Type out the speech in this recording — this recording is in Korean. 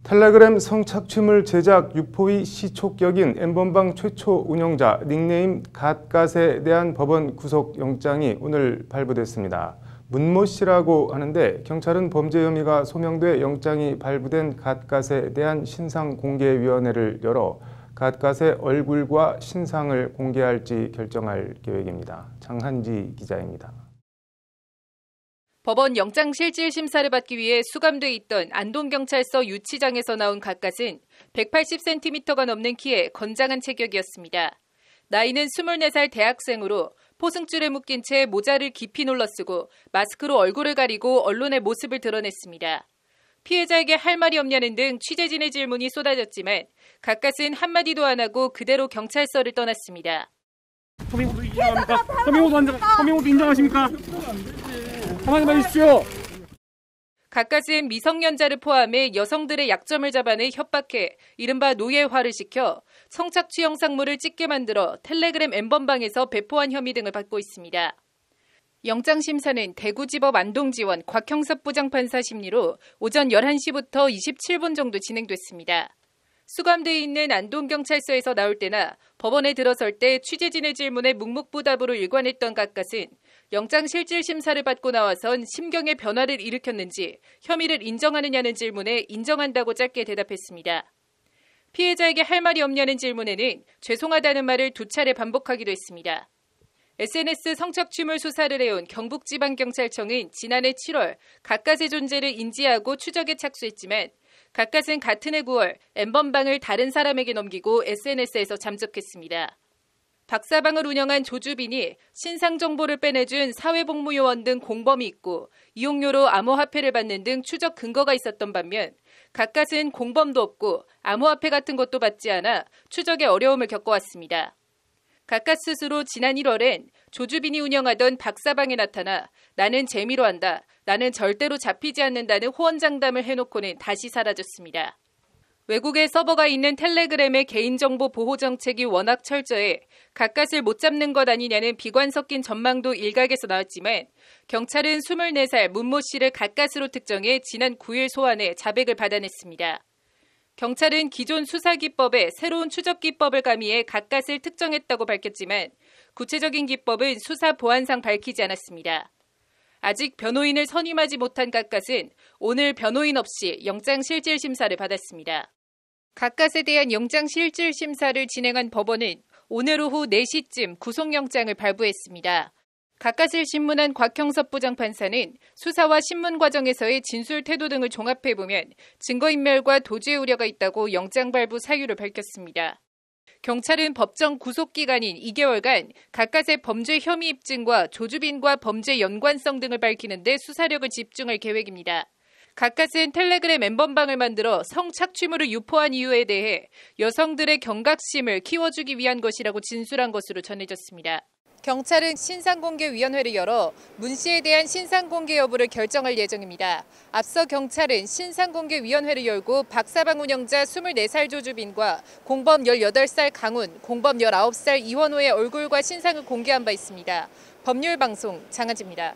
텔레그램 성착취물 제작 유포의 시초격인 N번방 최초 운영자 닉네임 갓갓에 대한 법원 구속영장이 오늘 발부됐습니다. 문모 씨라고 하는데 경찰은 범죄 혐의가 소명돼 영장이 발부된 갓갓에 대한 신상공개위원회를 열어 갓갓의 얼굴과 신상을 공개할지 결정할 계획입니다. 장한지 기자입니다. 법원 영장실질심사를 받기 위해 수감돼 있던 안동경찰서 유치장에서 나온 갓갓은 180cm가 넘는 키에 건장한 체격이었습니다. 나이는 24살 대학생으로 포승줄에 묶인 채 모자를 깊이 눌러쓰고 마스크로 얼굴을 가리고 언론의 모습을 드러냈습니다. 피해자에게 할 말이 없냐는 등 취재진의 질문이 쏟아졌지만 갓갓은 한마디도 안 하고 그대로 경찰서를 떠났습니다. 서명호도 인정합니까? 서명호도 인정하십니까? 한마디만 해주십시오. 갓갓은 미성년자를 포함해 여성들의 약점을 잡아내 협박해 이른바 노예화를 시켜 성착취 영상물을 찍게 만들어 텔레그램 N번방에서 배포한 혐의 등을 받고 있습니다. 영장심사는 대구지법 안동지원 곽형섭 부장판사 심리로 오전 11시부터 27분 정도 진행됐습니다. 수감돼 있는 안동경찰서에서 나올 때나 법원에 들어설 때 취재진의 질문에 묵묵부답으로 일관했던 갓갓은 영장실질심사를 받고 나와선 심경의 변화를 일으켰는지 혐의를 인정하느냐는 질문에 인정한다고 짧게 대답했습니다. 피해자에게 할 말이 없냐는 질문에는 죄송하다는 말을 2차례 반복하기도 했습니다. SNS 성착취물 수사를 해온 경북지방경찰청은 지난해 7월 갓갓의 존재를 인지하고 추적에 착수했지만 갓갓은 같은 해 9월 N번방을 다른 사람에게 넘기고 SNS에서 잠적했습니다. 박사방을 운영한 조주빈이 신상 정보를 빼내준 사회복무요원 등 공범이 있고 이용료로 암호화폐를 받는 등 추적 근거가 있었던 반면 갓갓은 공범도 없고 암호화폐 같은 것도 받지 않아 추적에 어려움을 겪어왔습니다. 갓갓 스스로 지난 1월엔 조주빈이 운영하던 박사방에 나타나 나는 재미로 한다, 나는 절대로 잡히지 않는다는 호언장담을 해놓고는 다시 사라졌습니다. 외국에 서버가 있는 텔레그램의 개인정보 보호 정책이 워낙 철저해 갓갓을 못 잡는 것 아니냐는 비관 섞인 전망도 일각에서 나왔지만 경찰은 24살 문모 씨를 갓갓으로 특정해 지난 9일 소환해 자백을 받아냈습니다. 경찰은 기존 수사기법에 새로운 추적기법을 가미해 갓갓을 특정했다고 밝혔지만 구체적인 기법은 수사 보안상 밝히지 않았습니다. 아직 변호인을 선임하지 못한 갓갓은 오늘 변호인 없이 영장실질심사를 받았습니다. 갓갓에 대한 영장실질심사를 진행한 법원은 오늘 오후 4시쯤 구속영장을 발부했습니다. 갓갓을 신문한 곽형섭 부장판사는 수사와 신문 과정에서의 진술 태도 등을 종합해보면 증거인멸과 도주의 우려가 있다고 영장 발부 사유를 밝혔습니다. 경찰은 법정 구속기간인 2개월간 갓갓의 범죄 혐의 입증과 조주빈과 범죄 연관성 등을 밝히는 데 수사력을 집중할 계획입니다. 갓갓은 텔레그램 N번방을 만들어 성착취물을 유포한 이유에 대해 여성들의 경각심을 키워주기 위한 것이라고 진술한 것으로 전해졌습니다. 경찰은 신상공개위원회를 열어 문 씨에 대한 신상공개 여부를 결정할 예정입니다. 앞서 경찰은 신상공개위원회를 열고 박사방 운영자 24살 조주빈과 공범 18살 강훈, 공범 19살 이원호의 얼굴과 신상을 공개한 바 있습니다. 법률방송 장한지입니다.